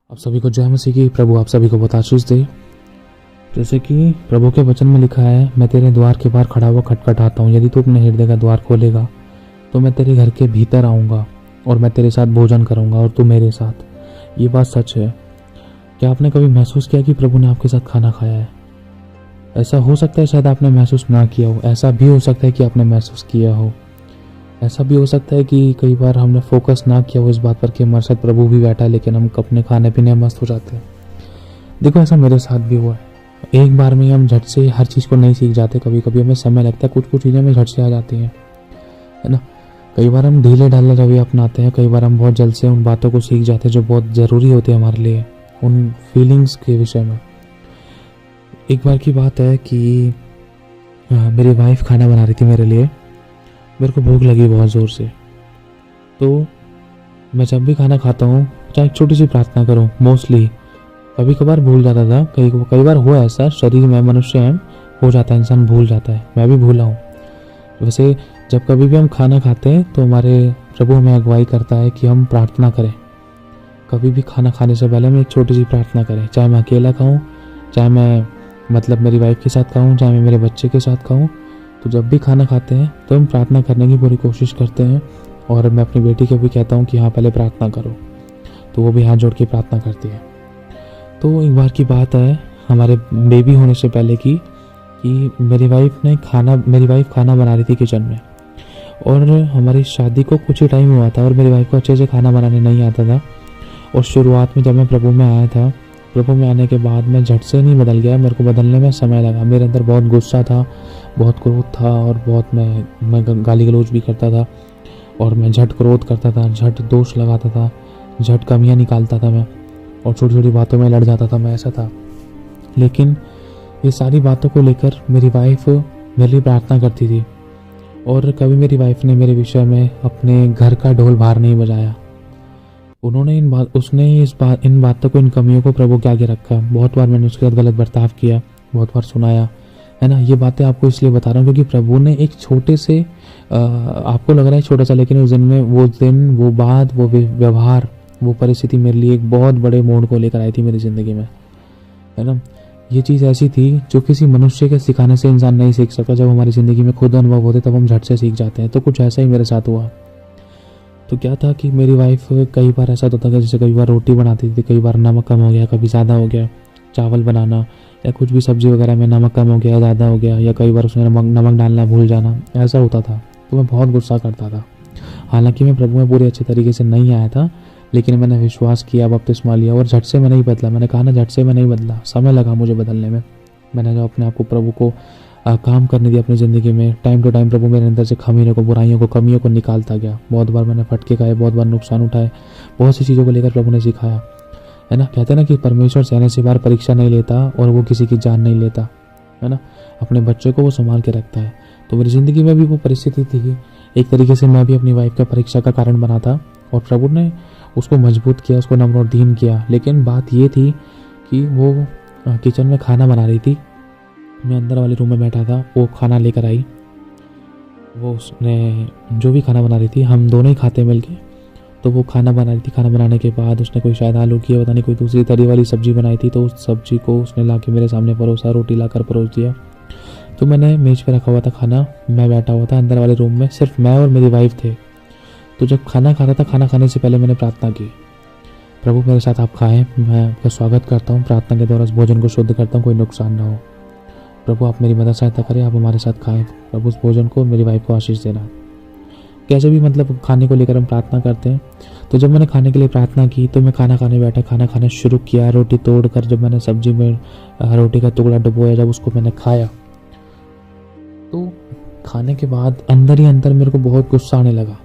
आप सभी को जय मसीह की। प्रभु आप सभी को बहुत आशीष दे। जैसे कि प्रभु के वचन में लिखा है, मैं तेरे द्वार के बाहर खड़ा हुआ खटखटाता हूँ, यदि तू अपने हृदय का द्वार खोलेगा तो मैं तेरे घर के भीतर आऊँगा और मैं तेरे साथ भोजन करूँगा और तू मेरे साथ। ये बात सच है। क्या आपने कभी महसूस किया कि प्रभु ने आपके साथ खाना खाया है? ऐसा हो सकता है शायद आपने महसूस ना किया हो, ऐसा भी हो सकता है कि आपने महसूस किया हो। ऐसा भी हो सकता है कि कई बार हमने फोकस ना किया हो इस बात पर कि हमारे साथ प्रभु भी बैठा है, लेकिन हम अपने खाने पीने में मस्त हो जाते हैं। देखो, ऐसा मेरे साथ भी हुआ है। एक बार में हम झट से हर चीज़ को नहीं सीख जाते, कभी कभी हमें समय लगता है, कुछ कुछ चीज़ें हमें झट से आ जाती हैं, है ना। कई बार हम ढीले ढाले रवैया अपनाते हैं, कई बार हम बहुत जल्द से उन बातों को सीख जाते हैं जो बहुत ज़रूरी होती है हमारे लिए, उन फीलिंग्स के विषय में। एक बार की बात है कि मेरी वाइफ खाना बना रही थी मेरे लिए। मेरे को भूख लगी बहुत ज़ोर से, तो मैं जब भी खाना खाता हूँ चाहे एक छोटी सी प्रार्थना करूँ, मोस्टली कभी कभार भूल जाता था। कई बार हुआ ऐसा, शरीर में मनुष्य है, हो जाता है, इंसान भूल जाता है, मैं भी भूला हूँ। वैसे जब कभी भी हम खाना खाते हैं तो हमारे प्रभु हमें अगुवाई करता है कि हम प्रार्थना करें। कभी भी खाना खाने से पहले हम एक छोटी सी प्रार्थना करें, चाहे मैं अकेला खाऊँ, चाहे मैं मेरी वाइफ के साथ खाऊँ, चाहे मैं मेरे बच्चे के साथ खाऊँ। तो जब भी खाना खाते हैं तो हम प्रार्थना करने की पूरी कोशिश करते हैं। और मैं अपनी बेटी को भी कहता हूँ कि हाँ, पहले प्रार्थना करो, तो वो भी हाथ जोड़ के प्रार्थना करती है। तो एक बार की बात है, हमारे बेबी होने से पहले की, कि मेरी वाइफ खाना बना रही थी किचन में, और हमारी शादी को कुछ ही टाइम हुआ था और मेरी वाइफ को अच्छे से खाना बनाने नहीं आता था। और शुरुआत में जब मैं प्रभु में आया था, प्रभु में आने के बाद मैं झट से नहीं बदल गया, मेरे को बदलने में समय लगा। मेरे अंदर बहुत गुस्सा था, बहुत क्रोध था, और बहुत मैं गाली गलौज भी करता था, और मैं झट क्रोध करता था, झट दोष लगाता था, झट कमियां निकालता था मैं, और छोटी छोटी बातों में लड़ जाता था मैं, ऐसा था। लेकिन ये सारी बातों को लेकर मेरी वाइफ मेरे लिए प्रार्थना करती थी, और कभी मेरी वाइफ ने मेरे विषय में अपने घर का ढोल बाहर नहीं बजाया। उसने इन बातों को, इन कमियों को प्रभु के आगे रखा। बहुत बार मैंने उसके साथ गलत बर्ताव किया, बहुत बार सुनाया, है ना। ये बातें आपको इसलिए बता रहा हूँ क्योंकि प्रभु ने एक छोटे से आपको लग रहा है छोटा सा, लेकिन उस दिन वो बात, वो व्यवहार, वो परिस्थिति मेरे लिए एक बहुत बड़े मोड़ को लेकर आई थी मेरी ज़िंदगी में, है ना। ये चीज़ ऐसी थी जो किसी मनुष्य के सिखाने से इंसान नहीं सीख सकता। जब हमारी ज़िंदगी में खुद अनुभव होते तब हम झट से सीख जाते हैं। तो कुछ ऐसा ही मेरे साथ हुआ। तो क्या था कि मेरी वाइफ कई बार ऐसा होता था, जैसे कई बार रोटी बनाती थी, कई बार नमक कम हो गया, कभी ज़्यादा हो गया, चावल बनाना या कुछ भी सब्ज़ी वगैरह में नमक कम हो गया, ज़्यादा हो गया, या कई बार उसमें नमक डालना भूल जाना, ऐसा होता था। तो मैं बहुत गुस्सा करता था। हालांकि मैं प्रभु में पूरे अच्छे तरीके से नहीं आया था, लेकिन मैंने विश्वास किया, बपतिस्मा लिया, और झट से मैं नहीं बदला। मैंने कहा ना, झट से मैं नहीं बदला, समय लगा मुझे बदलने में। मैंने जो अपने आप को प्रभु को काम करने दिया अपनी ज़िंदगी में, टाइम टू टाइम प्रभु मेरे अंदर से खामियों को, बुराइयों को, कमियों को निकालता गया। बहुत बार मैंने फटके खाए, बहुत बार नुकसान उठाए, बहुत सी चीज़ों को लेकर प्रभु ने सिखाया, है ना। कहते हैं ना कि परमेश्वर सहने से बार परीक्षा नहीं लेता और वो किसी की जान नहीं लेता, है ना। अपने बच्चे को वो संभाल के रखता है। तो मेरी ज़िंदगी में भी वो परिस्थिति थी। एक तरीके से मैं भी अपनी वाइफ का परीक्षा का कारण बना था, और प्रभु ने उसको मजबूत किया, उसको नम्र और दीन किया। लेकिन बात ये थी कि वो किचन में खाना बना रही थी, मैं अंदर वाले रूम में बैठा था, वो खाना लेकर आई। वो उसने जो भी खाना बना रही थी, हम दोनों ही खाते मिल के। तो वो खाना बना रही थी, खाना बनाने के बाद उसने कोई शायद आलू की, पता नहीं कोई दूसरी तरी वाली सब्ज़ी बनाई थी, तो उस सब्ज़ी को उसने ला के मेरे सामने परोसा, रोटी लाकर परोस दिया। तो मैंने मेज़ पे रखा हुआ था खाना, मैं बैठा हुआ था अंदर वाले रूम में, सिर्फ मैं और मेरी वाइफ थे। तो जब खाना खा रहा था, खाना खाने से पहले मैंने प्रार्थना की, प्रभु मेरे साथ आप खाएं, मैं आपका स्वागत करता हूँ, प्रार्थना के द्वारा इस भोजन को शुद्ध करता हूँ, कोई नुकसान ना हो। प्रभु आप मेरी मदद सहायता करें, आप हमारे साथ खाएं, प्रभु उस भोजन को मेरी वाइफ को आशीष देना। कैसे भी खाने को लेकर हम प्रार्थना करते हैं। तो जब मैंने खाने के लिए प्रार्थना की, तो मैं खाना खाने बैठा, खाना खाना शुरू किया, रोटी तोड़कर जब मैंने सब्जी में रोटी का टुकड़ा डुबोया, जब उसको मैंने खाया, तो खाने के बाद अंदर ही अंदर मेरे को बहुत गुस्सा आने लगा।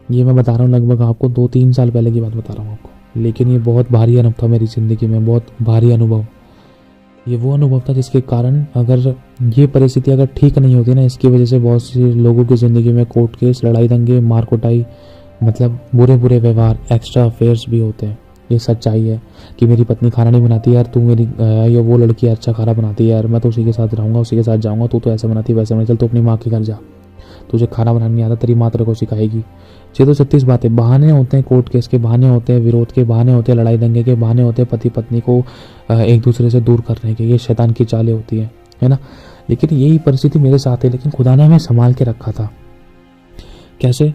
ये मैं बता रहा हूँ लगभग आपको 2-3 साल पहले की बात बता रहा हूँ आपको, लेकिन ये बहुत भारी अनुभव था मेरी ज़िंदगी में, बहुत भारी अनुभव। ये वो अनुभव था जिसके कारण, अगर ये परिस्थिति अगर ठीक नहीं होती ना, इसकी वजह से बहुत से लोगों की ज़िंदगी में कोर्ट केस, लड़ाई दंगे, मार कुटाई, बुरे बुरे व्यवहार, एक्स्ट्रा अफेयर्स भी होते हैं। ये सच्चाई है कि मेरी पत्नी खाना नहीं बनाती, यार तू मेरी या वो लड़की अच्छा खाना बनाती है, यार मैं तो उसी के साथ रहूँगा, उसी के साथ जाऊँगा, तू तो ऐसे बनाती वैसे बना, चल तो अपनी माँ के घर जा, तुझे खाना बनाना नहीं आता, तेरी माँ तेरे को सिखाएगी, 636 बातें, बहाने होते हैं, कोर्ट केस के बहाने होते हैं, विरोध के बहाने होते हैं, लड़ाई दंगे के बहाने होते हैं, पति पत्नी को एक दूसरे से दूर करने के, ये शैतान की चालें होती हैं, है ना। लेकिन यही परिस्थिति मेरे साथ है, लेकिन खुदा ने हमें संभाल के रखा था। कैसे?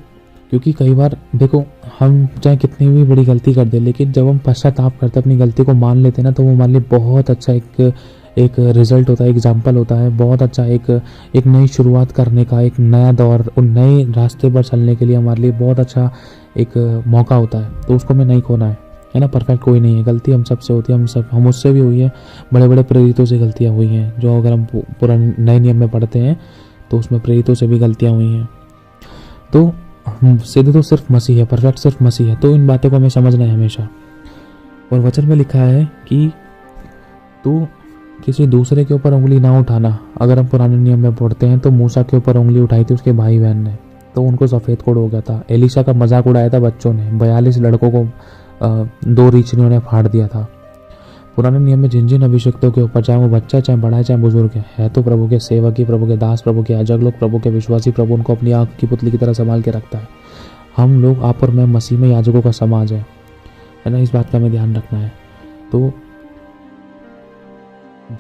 क्योंकि कई बार देखो, हम चाहे कितनी भी बड़ी गलती कर दे, लेकिन जब हम पश्चाताप करते अपनी गलती को मान लेते हैं ना, तो वो हमारे लिए बहुत अच्छा एक रिजल्ट होता है, एग्जाम्पल होता है, बहुत अच्छा एक नई शुरुआत करने का, एक नया दौर, उन नए रास्ते पर चलने के लिए हमारे लिए बहुत अच्छा एक मौका होता है। तो उसको हमें नहीं खोना है ना। परफेक्ट कोई नहीं है, गलती हम सबसे होती है, हम उससे भी हुई है, बड़े बड़े प्रेरितों से गलतियाँ हुई हैं, जो अगर हम पूरा नए नियम में पढ़ते हैं तो उसमें प्रेरितों से भी गलतियाँ हुई हैं। तो सीधे तो सिर्फ मसीह है, परफेक्ट सिर्फ मसीह है। तो इन बातों को हमें समझना है हमेशा। और वचन में लिखा है कि तू किसी दूसरे के ऊपर उंगली ना उठाना। अगर हम पुराने नियम में पढ़ते हैं तो मूसा के ऊपर उंगली उठाई थी उसके भाई बहन ने, तो उनको सफ़ेद कोड़ हो गया था। एलिशा का मजाक उड़ाया था बच्चों ने, 42 लड़कों को 2 रीछनियों ने फाड़ दिया था। पुराने नियम में जिन जिन अभिषिक्तों के ऊपर, चाहे वो बच्चा, चाहे बड़ा है, चाहे बुजुर्ग है तो प्रभु के सेवक ही, प्रभु के दास, प्रभु के याजक लोग, प्रभु के विश्वासी, प्रभु उनको अपनी आँख की पुतली की तरह संभाल के रखता है। हम लोग, आप और मैं, मसीह में याजकों का समाज है ना। इस बात का हमें ध्यान रखना है। तो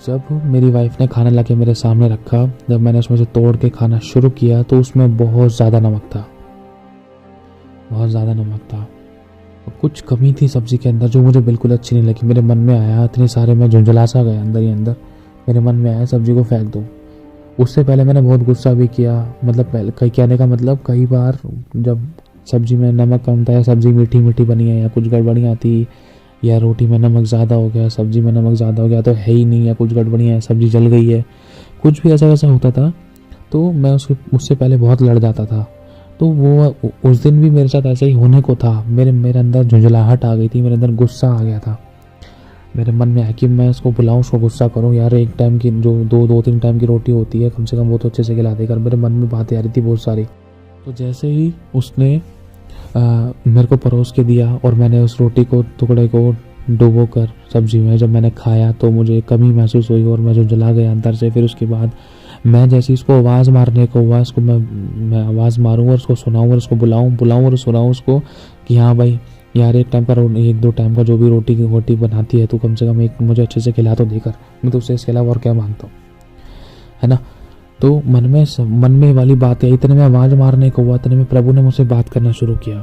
जब मेरी वाइफ ने खाना लाके मेरे सामने रखा, जब मैंने उसमें से तोड़ के खाना शुरू किया तो उसमें बहुत ज़्यादा नमक था, बहुत ज़्यादा नमक था। कुछ कमी थी सब्ज़ी के अंदर जो मुझे बिल्कुल अच्छी नहीं लगी। मेरे मन में आया, इतने सारे मैं झुंझला सा गया अंदर ही अंदर, मेरे मन में आया सब्ज़ी को फेंक दूँ। उससे पहले मैंने बहुत गुस्सा भी किया, मतलब पहले कहने का मतलब, कई बार जब सब्ज़ी में नमक कम था, या सब्ज़ी मीठी मीठी बनी है, या कुछ गड़बड़ियाँ थी, या रोटी में नमक ज़्यादा हो गया, सब्ज़ी में नमक ज़्यादा हो गया, तो है ही नहीं, या कुछ गड़बड़ियाँ है, सब्ज़ी जल गई है, कुछ भी ऐसा वैसा होता था, तो मैं उससे पहले बहुत लड़ जाता था। तो वो उस दिन भी मेरे साथ ऐसा ही होने को था। मेरे अंदर झुंझलाहट आ गई थी, मेरे अंदर गुस्सा आ गया था। मेरे मन में आया कि मैं इसको बुलाऊं, उसको गुस्सा करूं, यार एक टाइम की जो 2-3 टाइम की रोटी होती है, कम से कम वो तो अच्छे से खिला देकर। मेरे मन में बातें आ रही थी बहुत सारी। तो जैसे ही उसने मेरे को परोस के दिया और मैंने उस रोटी को, टुकड़े को डुबो कर सब्जी में जब मैंने खाया, तो मुझे कमी महसूस हुई और मैं झुंझला गया अंदर से। फिर उसके बाद मैं जैसे इसको आवाज़ मारने को हुआ, इसको मैं आवाज़ मारूँ और उसको सुनाऊँ और उसको बुलाऊँ और सुनाऊँ उसको कि हाँ भाई यार, एक टाइम का 1-2 टाइम का जो भी रोटी बनाती है, तो कम से कम एक मुझे अच्छे से खिला तो देकर, मैं तो उससे इसके अलावा और क्या मांगता हूँ, है ना। तो मन में वाली बात है। इतने में आवाज़ मारने को हुआ, इतने में प्रभु ने मुझसे बात करना शुरू किया।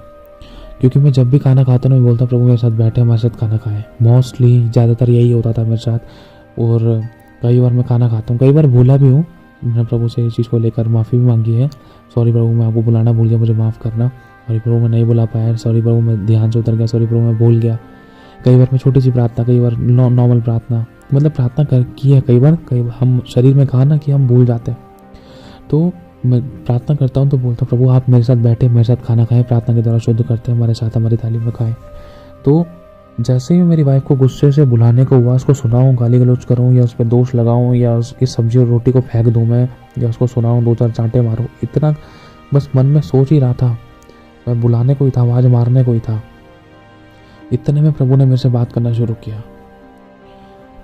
क्योंकि मैं जब भी खाना खाता हूँ मैं बोलता हूँ प्रभु मेरे साथ बैठे, हमारे साथ खाना खाएं। मोस्टली ज़्यादातर यही होता था मेरे साथ। और कई बार मैं खाना खाता हूँ, कई बार भूला भी हूँ, मैंने प्रभु से इस चीज़ को लेकर माफ़ी भी मांगी है। सॉरी प्रभु, मैं आपको बुलाना भूल गया, मुझे माफ़ करना। सॉरी प्रभु, मैं नहीं बुला पाया। सॉरी प्रभु, मैं ध्यान से उतर गया। सॉरी प्रभु, मैं भूल गया। कई बार मैं छोटी सी प्रार्थना, कई बार नॉर्मल प्रार्थना, मतलब प्रार्थना की है। कई बार हम शरीर में कहा ना कि हम भूल जाते हैं, तो मैं प्रार्थना करता हूँ तो बोलता हूँ प्रभु आप मेरे साथ बैठे, मेरे साथ खाना खाएं, प्रार्थना के द्वारा शुद्ध करते हैं, हमारे साथ हमारी थाली में खाएं। तो जैसे ही मेरी वाइफ को गुस्से से बुलाने को हुआ, उसको सुनाऊँ, गाली गलौज करूँ, या उस पर दोष लगाऊँ, या उसकी सब्जी और रोटी को फेंक दूँ मैं, या उसको सुनाऊँ, 2-4 चांटे मारूँ, इतना बस मन में सोच ही रहा था। मैं बुलाने को ही था, आवाज़ मारने को ही था। इतने में प्रभु ने मेरे से बात करना शुरू किया।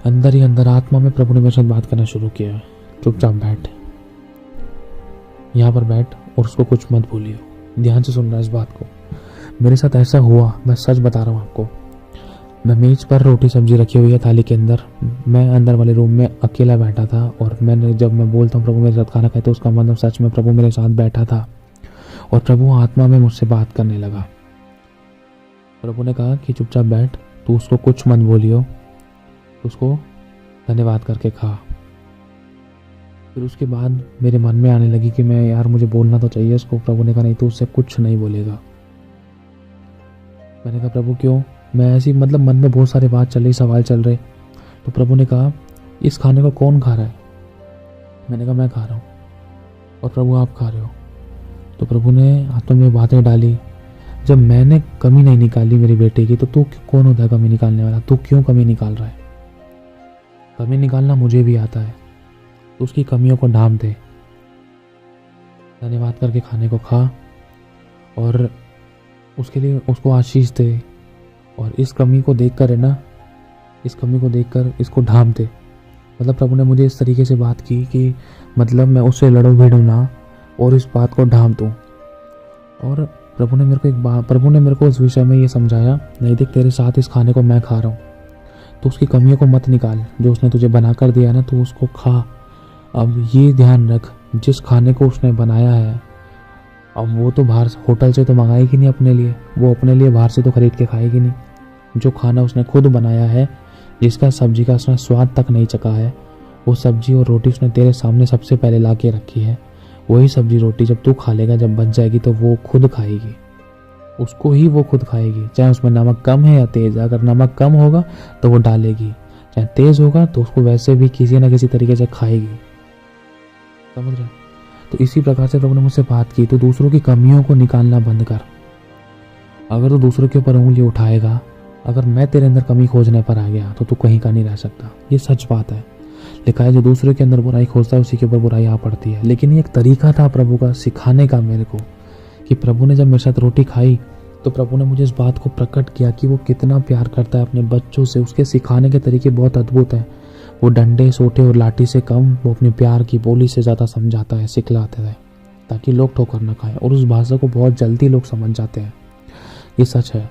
अंदर ही अंदर आत्मा में प्रभु ने मेरे साथ बात करना शुरू किया, चुपचाप बैठ, यहाँ पर बैठ और उसको कुछ मत भूलियो। ध्यान से सुनना इस बात को। मेरे साथ ऐसा हुआ, मैं सच बता रहा हूँ आपको। मैं मेज पर रोटी सब्जी रखी हुई है थाली के अंदर, मैं अंदर वाले रूम में अकेला बैठा था, और जब मैं बोलता हूँ प्रभु मेरे साथ खाना खाए, तो उसका मतलब सच में प्रभु मेरे साथ बैठा था और प्रभु आत्मा में मुझसे बात करने लगा। प्रभु ने कहा कि चुपचाप बैठ, तू उसको कुछ मत बोलियो, उसको धन्यवाद करके खा। फिर उसके बाद मेरे मन में आने लगी कि मैं यार मुझे बोलना तो चाहिए उसको। प्रभु ने कहा नहीं, तो उससे कुछ नहीं बोलेगा। मैंने कहा प्रभु क्यों? मैं ऐसी, मतलब मन में बहुत सारी बात चल रही, सवाल चल रहे। तो प्रभु ने कहा इस खाने को कौन खा रहा है? मैंने कहा मैं खा रहा हूँ। और प्रभु आप खा रहे हो? तो प्रभु ने आत्मा में बातें डाली, जब मैंने कमी नहीं निकाली मेरी बेटे की, तो तू कौन होता है कमी निकालने वाला? तू क्यों कमी निकाल रहा है? कमी निकालना मुझे भी आता है, तो उसकी कमियों को ढांप दे, धन्यवाद करके खाने को खा और उसके लिए उसको आशीष दे। और इस कमी को देखकर, है ना, इस कमी को देखकर इसको ढांप दे। मतलब प्रभु ने मुझे इस तरीके से बात की कि मतलब मैं उससे लड़ूं भिड़ूं ना, और इस बात को ढांप दूं। और प्रभु ने मेरे को उस विषय में ये समझाया, नहीं देख तेरे साथ इस खाने को मैं खा रहा हूँ, तो उसकी कमियों को मत निकाल, जो उसने तुझे बना कर दिया ना तो उसको खा। अब ये ध्यान रख, जिस खाने को उसने बनाया है अब वो तो बाहर होटल से तो मंगाएगी नहीं अपने लिए, वो अपने लिए बाहर से तो खरीद के खाएगी नहीं। जो खाना उसने खुद बनाया है, जिसका सब्जी का उसने स्वाद तक नहीं चखा है, वो सब्जी और रोटी उसने तेरे सामने सबसे पहले ला के रखी है। वही सब्जी रोटी जब तू खा लेगा, जब बच जाएगी तो वो खुद खाएगी, उसको ही वो खुद खाएगी। चाहे उसमें नमक कम है या तेज़, अगर नमक कम होगा तो वो डालेगी, चाहे तेज़ होगा तो उसको वैसे भी किसी ना किसी तरीके से खाएगी। समझ रहे? तो इसी प्रकार से प्रभु ने मुझसे बात की, तो दूसरों की कमियों को निकालना बंद कर। अगर तो दूसरों के ऊपर उंगली उठाएगा, अगर मैं तेरे अंदर कमी खोजने पर आ गया तो तू कहीं का नहीं रह सकता। ये सच बात है। लिखा है जो दूसरे के अंदर बुराई खोजता है उसी के ऊपर बुराई आ पड़ती है। लेकिन ये एक तरीका था प्रभु का सिखाने का मेरे को, कि प्रभु ने जब मेरे साथ रोटी खाई तो प्रभु ने मुझे इस बात को प्रकट किया कि वो कितना प्यार करता है अपने बच्चों से। उसके सिखाने के तरीके बहुत अद्भुत हैं। वो डंडे सोटे और लाठी से कम वो अपने प्यार की बोली से ज़्यादा समझाता है, सिखलाता है, ताकि लोग ठोकर न खाएं। और उस भाषा को बहुत जल्दी लोग समझ जाते हैं। ये सच है।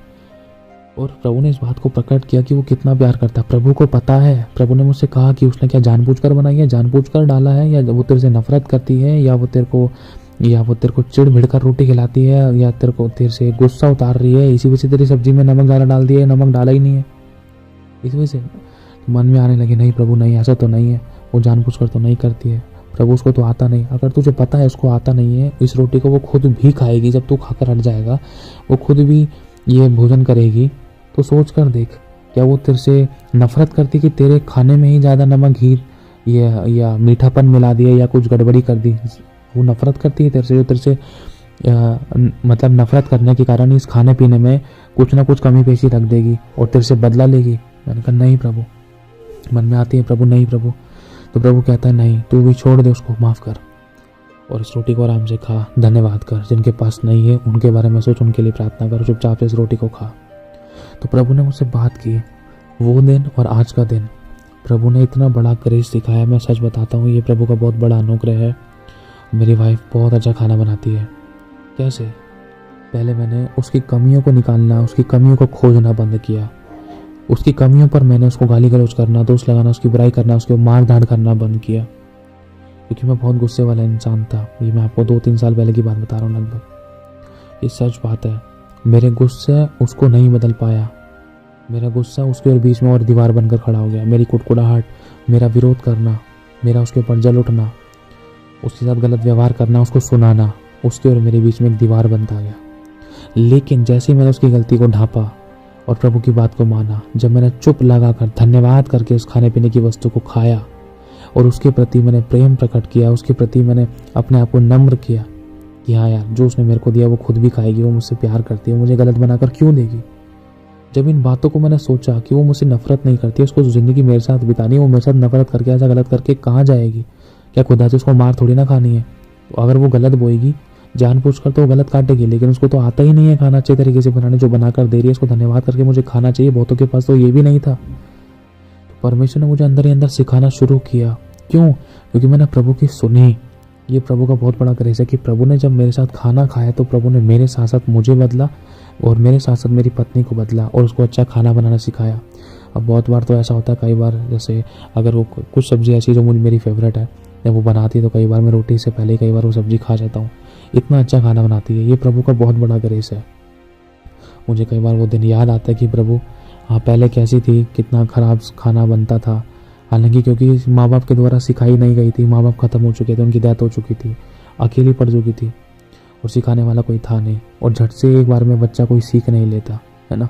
और प्रभु ने इस बात को प्रकट किया कि वो कितना प्यार करता है। प्रभु को पता है। प्रभु ने मुझसे कहा कि उसने क्या जानबूझकर बनाई है, जानबूझकर डाला है, या वो तेरे से नफरत करती है, या वो तेरे को चिढ़ भिड़ कर रोटी खिलाती है, या तेरे से गुस्सा उतार रही है, इसी वजह से तेरी सब्जी में नमक ज़्यादा डाल दिया है, नमक डाला ही नहीं है, इस वजह से मन में आने लगे नहीं प्रभु नहीं, ऐसा तो नहीं है, वो जानबूझकर तो नहीं करती है, प्रभु उसको तो आता नहीं। अगर तुझे पता है उसको आता नहीं है, इस रोटी को वो खुद भी खाएगी, जब तू खाकर हट जाएगा वो खुद भी ये भोजन करेगी, तो सोच कर देख, क्या वो तेरे से नफरत करती कि तेरे खाने में ही ज़्यादा नमक, घी या मीठापन मिला दिया या कुछ गड़बड़ी कर दी? वो नफरत करती है तेरे से, जो तेरे से मतलब नफरत करने के कारण इस खाने पीने में कुछ ना कुछ कमी पेशी रख देगी और तेरे से बदला लेगी। मैंने कहा नहीं प्रभु, मन में आती है प्रभु नहीं प्रभु। तो प्रभु कहता है नहीं, तू भी छोड़ दे उसको, माफ़ कर और इस रोटी को आराम से खा, धन्यवाद कर। जिनके पास नहीं है उनके बारे में सोच, उनके लिए प्रार्थना कर, चुपचाप से इस रोटी को खा। तो प्रभु ने मुझसे बात की। वो दिन और आज का दिन प्रभु ने इतना बड़ा ग्रेस दिखाया। मैं सच बताता हूँ, ये प्रभु का बहुत बड़ा अनुग्रह है। मेरी वाइफ बहुत अच्छा खाना बनाती है। कैसे? पहले मैंने उसकी कमियों को निकालना, उसकी कमियों को खोजना बंद किया। उसकी कमियों पर मैंने उसको गाली गलौज करना, दोष लगाना, उसकी बुराई करना, उसके मार धाड़ करना बंद किया, क्योंकि मैं बहुत गुस्से वाला इंसान था। ये मैं आपको 2-3 साल पहले की बात बता रहा हूँ लगभग। ये सच बात है। मेरे गुस्से उसको नहीं बदल पाया। मेरा गुस्सा उसके और बीच में और दीवार बनकर खड़ा हो गया। मेरी कुटकुटाहट, मेरा विरोध करना, मेरा उसके ऊपर जल उठना, उसके साथ गलत व्यवहार करना, उसको सुनाना, उसके और मेरे बीच में एक दीवार बनता गया। लेकिन जैसे ही मैंने उसकी गलती को ढांपा और प्रभु की बात को माना, जब मैंने चुप लगाकर धन्यवाद करके उस खाने पीने की वस्तु को खाया और उसके प्रति मैंने प्रेम प्रकट किया, उसके प्रति मैंने अपने आप को नम्र किया कि हाँ यार, जो उसने मेरे को दिया वो खुद भी खाएगी, वो मुझसे प्यार करती है, मुझे गलत बनाकर क्यों देगी। जब इन बातों को मैंने सोचा कि वो मुझसे नफरत नहीं करती है, उसको ज़िंदगी मेरे साथ बितानी है, वो मेरे साथ नफरत करके ऐसा गलत करके कहाँ जाएगी? क्या खुदा से उसको मार थोड़ी ना खानी है? तो अगर वो गलत बोएगी जानबूझकर तो वो गलत काटेगी, लेकिन उसको तो आता ही नहीं है खाना अच्छे तरीके से बनाने। जो बनाकर दे रही है उसको धन्यवाद करके मुझे खाना चाहिए। बहुतों के पास तो ये भी नहीं था। तो परमेश्वर ने मुझे अंदर ही अंदर सिखाना शुरू किया। क्यों? क्योंकि मैंने प्रभु की सुनी। ये प्रभु का बहुत बड़ा ग्रेस है कि प्रभु ने जब मेरे साथ खाना खाया तो प्रभु ने मेरे साथ साथ मुझे बदला और मेरे साथ साथ मेरी पत्नी को बदला और उसको अच्छा खाना बनाना सिखाया। अब बहुत बार तो ऐसा होता है, कई बार जैसे अगर वो कुछ सब्ज़ी ऐसी जो मुझे मेरी फेवरेट है, जब वो बनाती है तो कई बार मैं रोटी से पहले कई बार वो सब्ज़ी खा जाता हूँ। इतना अच्छा खाना बनाती है। ये प्रभु का बहुत बड़ा ग्रेस है। मुझे कई बार वो दिन याद आता है कि प्रभु हाँ पहले कैसी थी, कितना ख़राब खाना बनता था। हालांकि क्योंकि माँ बाप के द्वारा सिखाई नहीं गई थी, माँ बाप ख़त्म हो चुके थे, उनकी डेथ हो चुकी थी, अकेली पड़ चुकी थी और सिखाने वाला कोई था नहीं। और झट से एक बार में बच्चा कोई सीख नहीं लेता है ना।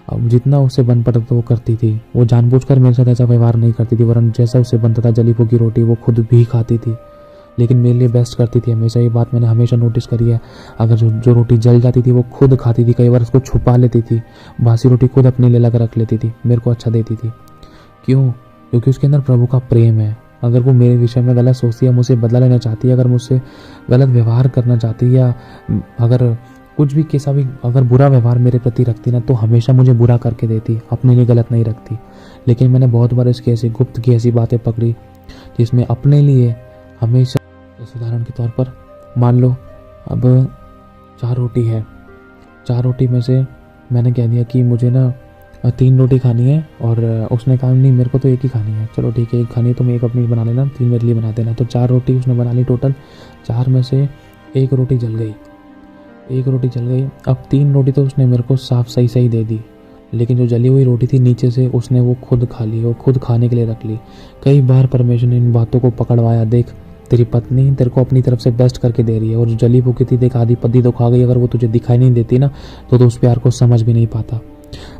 अब जितना उससे बन पड़ता था वो करती थी। वो जानबूझकर मेरे साथ ऐसा व्यवहार नहीं करती थी, वरन जैसा उससे बनता था जली फूकी रोटी वो खुद भी खाती थी, लेकिन मेरे लिए बेस्ट करती थी हमेशा। ये बात मैंने हमेशा नोटिस करी है। अगर जो रोटी जल जाती थी वो खुद खाती थी, कई बार उसको छुपा लेती थी, बासी रोटी खुद अपने लिए लगा रख लेती थी, मेरे को अच्छा देती थी। क्यों? क्योंकि उसके अंदर प्रभु का प्रेम है। अगर वो मेरे विषय में गलत सोचती है, मुझसे बदला लेना चाहती है, अगर मुझसे गलत व्यवहार करना चाहती है, या अगर कुछ भी कैसा भी अगर बुरा व्यवहार मेरे प्रति रखती ना, तो हमेशा मुझे बुरा करके देती, अपने लिए गलत नहीं रखती। लेकिन मैंने बहुत बार इसकी ऐसी गुप्त की ऐसी बातें पकड़ी जिसमें अपने लिए हमेशा, उदाहरण के तौर पर मान लो अब 4 रोटी है 4 रोटी में से मैंने कह दिया कि मुझे ना 3 रोटी खानी है, और उसने कहा नहीं मेरे को तो एक ही खानी है। चलो ठीक है, एक खानी है तुम एक अपनी बना लेना, 3 मेरे लिए बना देना। तो 4 रोटी उसने बना ली टोटल। 4 में से 1 रोटी जल गई, 1 रोटी जल गई। अब 3 रोटी तो उसने मेरे को साफ सही दे दी, लेकिन जो जली हुई रोटी थी नीचे से उसने वो खुद खा ली, वो खुद खाने के लिए रख ली। कई बार परमेश्वर ने इन बातों को पकड़वाया, देख तेरी पत्नी तेरे को अपनी तरफ से बेस्ट करके दे रही है, और जो जली भूखी थी देख आधी पत्ती तो खा गई। अगर वो तुझे दिखाई नहीं देती ना तो उस प्यार को समझ भी नहीं पाता।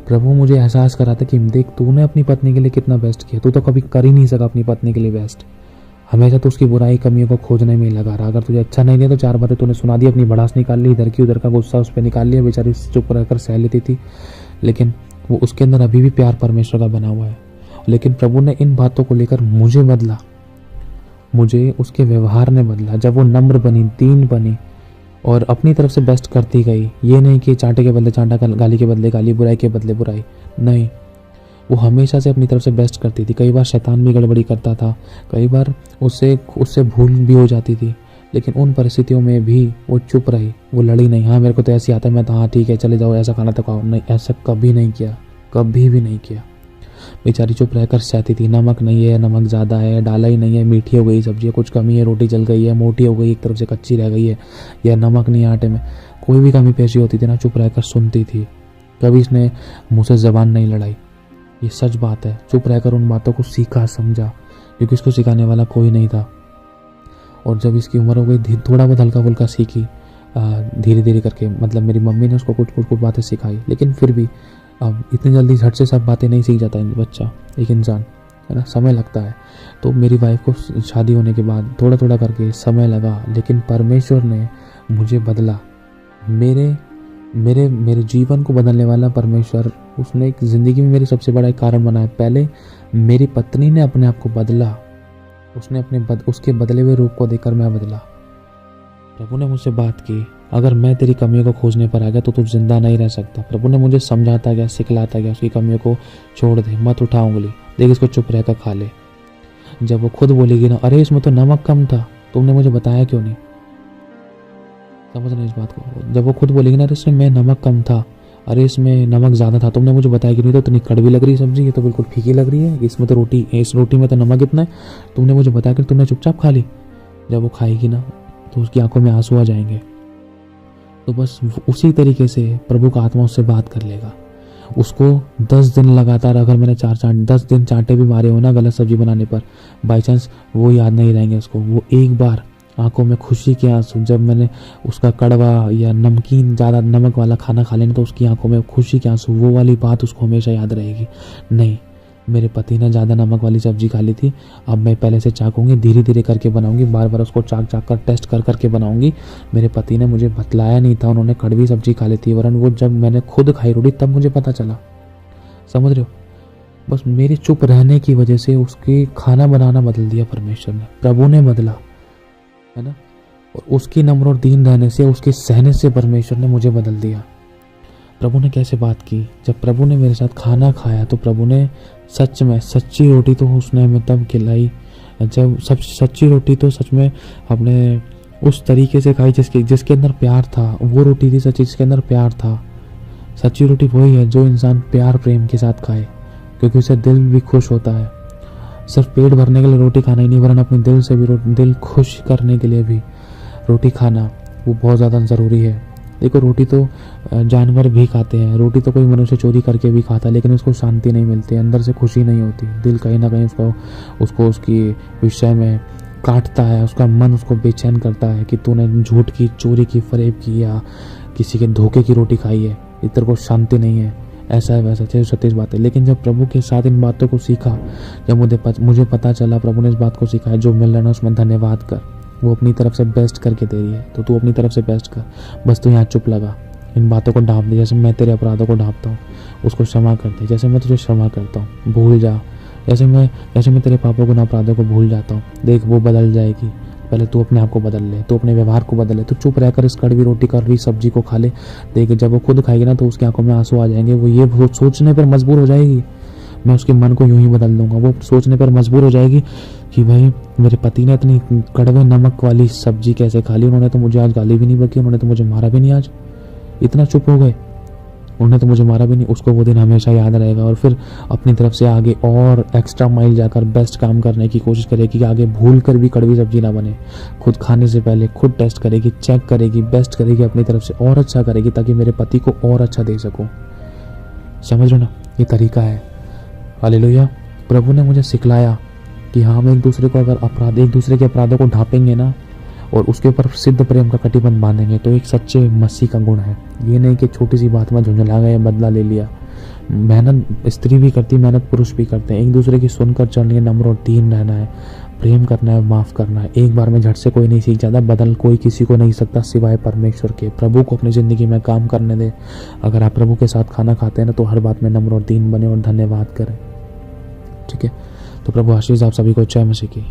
प्रभु मुझे एहसास कराता कि देख तूने अपनी पत्नी के लिए कितना बेस्ट किया, तू तो कभी कर ही नहीं सका अपनी पत्नी के लिए बेस्ट। हमेशा तो उसकी बुराई कमियों को खोजने में ही लगा रहा। अगर तुझे अच्छा नहीं दिया तो 4 बातें तूने सुना दी, अपनी भड़ास निकाल ली, इधर की उधर का गुस्सा उस पर निकाल लिया, बेचारी चुप रहकर सह लेती थी। लेकिन वो उसके अंदर अभी भी प्यार परमेश्वर का बना हुआ है। लेकिन प्रभु ने इन बातों को लेकर मुझे बदला, मुझे उसके व्यवहार ने बदला। जब वो नम्र बनी, दीन बनी और अपनी तरफ से बेस्ट करती गई, ये नहीं कि चांटे के बदले चांटा, गाली के बदले गाली, बुराई के बदले बुराई, नहीं, वो हमेशा से अपनी तरफ से बेस्ट करती थी। कई बार शैतान भी गड़बड़ी करता था, कई बार उससे भूल भी हो जाती थी, लेकिन उन परिस्थितियों में भी वो चुप रही, वो लड़ी नहीं। हाँ मेरे को तो ऐसे आता है, मैं तो हाँ ठीक है चले जाओ, ऐसा खाना तो खाओ, नहीं, ऐसा कभी नहीं किया, कभी भी नहीं किया। बेचारी चुप रहकर सहती थी, नमक नहीं है, नमक ज़्यादा है, डाला ही नहीं है, मीठी हो गई सब्जी, कुछ कमी है, रोटी जल गई है, मोटी हो गई, एक तरफ से कच्ची रह गई है, या नमक नहीं है आटे में, कोई भी कमी पेशी होती थी ना चुप रहकर सुनती थी। कभी इसने मुँह से ज़बान नहीं लड़ाई, ये सच बात है। चुप रहकर उन बातों को सीखा समझा, क्योंकि इसको सिखाने वाला कोई नहीं था। और जब इसकी उम्र हो गई, थोड़ा बहुत हल्का फुल्का सीखी धीरे धीरे करके, मतलब मेरी मम्मी ने उसको कुछ बातें सिखाई, लेकिन फिर भी अब इतनी जल्दी झट से सब बातें नहीं सीख जाता है बच्चा, एक इंसान, है ना, समय लगता है। तो मेरी वाइफ को शादी होने के बाद थोड़ा थोड़ा करके समय लगा, लेकिन परमेश्वर ने मुझे बदला। मेरे जीवन को बदलने वाला परमेश्वर, उसने एक ज़िंदगी में मेरी सबसे बड़ा एक कारण बनाया। पहले मेरी पत्नी ने अपने आप को बदला, उसने उसके बदले हुए रूप को देखकर मैं बदला। प्रभु ने मुझसे बात की, अगर मैं तेरी कमियों को खोजने पर आ गया तो तू जिंदा नहीं रह सकता। प्रभु ने मुझे समझाता गया, सिखलाता गया, उसकी कमियों को छोड़ दे, मत उठा उंगली, देख इसको चुप रहकर खा ले। जब वो खुद बोलेगी ना, अरे इसमें तो नमक कम था, तुमने मुझे बताया क्यों नहीं, समझ रहे इस बात को। जब वो खुद बोलेगी ना, अरे इसमें नमक कम था, अरे इसमें नमक ज़्यादा था, तुमने मुझे बताया क्यों नहीं, तो इतनी कड़वी लग रही सब्जी, ये तो बिल्कुल फीकी लग रही है, इसमें तो इस रोटी में तो नमक इतना है, तुमने मुझे बताया कि तुमने चुपचाप खा ली। जब वो खाएगी ना तो उसकी आंखों में आंसू आ जाएंगे। तो बस उसी तरीके से प्रभु का आत्मा उससे बात कर लेगा। उसको 10 दिन लगातार, अगर मैंने 10 दिन चांटे भी मारे हो ना गलत सब्जी बनाने पर, बाई चांस वो याद नहीं रहेंगे उसको। वो एक बार आंखों में खुशी के आंसू, जब मैंने उसका कड़वा या नमकीन ज़्यादा नमक वाला खाना खा लेना तो उसकी आंखों में खुशी के आंसू, वो वाली बात उसको हमेशा याद रहेगी। नहीं, मेरे पति ने ज़्यादा नमक वाली सब्जी खा ली थी, अब मैं पहले से चाकूंगी, धीरे धीरे करके बनाऊंगी, बार बार उसको चाक कर टेस्ट कर करके बनाऊंगी। मेरे पति ने मुझे बतलाया नहीं था, उन्होंने कड़वी सब्जी खा ली थी, वरन वो जब मैंने खुद खाई रोटी तब मुझे पता चला। समझ रहे हो, बस मेरे चुप रहने की वजह से उसके खाना बनाना बदल दिया परमेश्वर ने, प्रभु ने बदला, है ना। और उसकी नम्र और दीन रहने से, उसके सहने से परमेश्वर ने मुझे बदल दिया। प्रभु ने कैसे बात की, जब प्रभु ने मेरे साथ खाना खाया तो प्रभु ने सच में सच्ची रोटी तो उसने हमें तब खिलाई, जब सच्ची रोटी तो सच में अपने उस तरीके से खाई जिसके अंदर प्यार था। वो रोटी थी सच्ची जिसके अंदर प्यार था। सच्ची रोटी वही है जो इंसान प्यार प्रेम के साथ खाए, क्योंकि उससे दिल भी खुश होता है। सिर्फ पेट भरने के लिए रोटी खाना ही नहीं, वरन अपने दिल से भी दिल खुश करने के लिए भी रोटी खाना वो बहुत ज़्यादा ज़रूरी है। देखो, रोटी तो जानवर भी खाते हैं, रोटी तो कोई मनुष्य चोरी करके भी खाता है, लेकिन उसको शांति नहीं मिलती, अंदर से खुशी नहीं होती। दिल कहीं ना कहीं उसको उसकी विषय में काटता है, उसका मन उसको बेचैन करता है कि तूने झूठ की, चोरी की, फरेब की या किसी के धोखे की रोटी खाई है, इधर को शांति नहीं है, ऐसा है वैसा, 36 बातें। लेकिन जब प्रभु के साथ इन बातों को सीखा, जब मुझे पता चला प्रभु ने इस बात को सिखाया, जो मिल रहा है उसमें धन्यवाद कर, वो अपनी तरफ से बेस्ट करके दे रही है तो तू अपनी तरफ से बेस्ट कर। बस तू यहाँ चुप लगा, इन बातों को ढांप दे, जैसे मैं तेरे अपराधों को ढांपता हूँ, उसको क्षमा कर दे, जैसे मैं तुझे क्षमा करता हूँ। भूल जा, जैसे मैं तेरे पापों को, अपराधों को भूल जाता हूँ, देख वो बदल जाएगी। पहले तू अपने आप को बदल ले, तू अपने व्यवहार को बदल ले, तू चुप रहकर इस कड़वी रोटी, कड़वी सब्जी को खा ले। देख, जब वो खुद खाएगी ना तो उसकी आंखों में आंसू आ जाएंगे, वो ये सोचने पर मजबूर हो जाएगी, मैं उसके मन को यूं ही बदल दूंगा। वो सोचने पर मजबूर हो जाएगी कि भाई मेरे पति ने इतनी कड़वे नमक वाली सब्जी कैसे खा ली, उन्होंने तो मुझे आज गाली भी नहीं बकी, उन्होंने तो मुझे मारा भी नहीं आज, इतना चुप हो गए, उन्होंने तो मुझे मारा भी नहीं। उसको वो दिन हमेशा याद रहेगा और फिर अपनी तरफ से आगे और एक्स्ट्रा माइल जाकर बेस्ट काम करने की कोशिश करेगी कि आगे भूल कर भी कड़वी सब्जी ना बने। खुद खाने से पहले खुद टेस्ट करेगी, चेक करेगी, बेस्ट करेगी, अपनी तरफ से और अच्छा करेगी ताकि मेरे पति को और अच्छा दे सकूँ। समझ रहे ना, ये तरीका है। हालेलुया। प्रभु ने मुझे सिखलाया कि हाँ, हम एक दूसरे के अपराधों को ढांपेंगे ना और उसके ऊपर सिद्ध प्रेम का कटिबंध बांधेंगे तो एक सच्चे मसीह का गुण है। ये नहीं कि छोटी सी बात में झुंझला गए, बदला ले लिया। मेहनत स्त्री भी करती, मेहनत पुरुष भी करते हैं। एक दूसरे की सुनकर चलनी है, नम्र और दीन रहना है, प्रेम करना है, माफ़ करना है। एक बार में झट से कोई नहीं सीख जाता, बदल कोई किसी को नहीं सकता सिवाय परमेश्वर के। प्रभु को अपनी ज़िंदगी में काम करने दे। अगर आप प्रभु के साथ खाना खाते हैं ना तो हर बात में नम्र और दीन बने और धन्यवाद करें। ठीक है, तो प्रभु आशीष आप सभी को। जय मसीह की।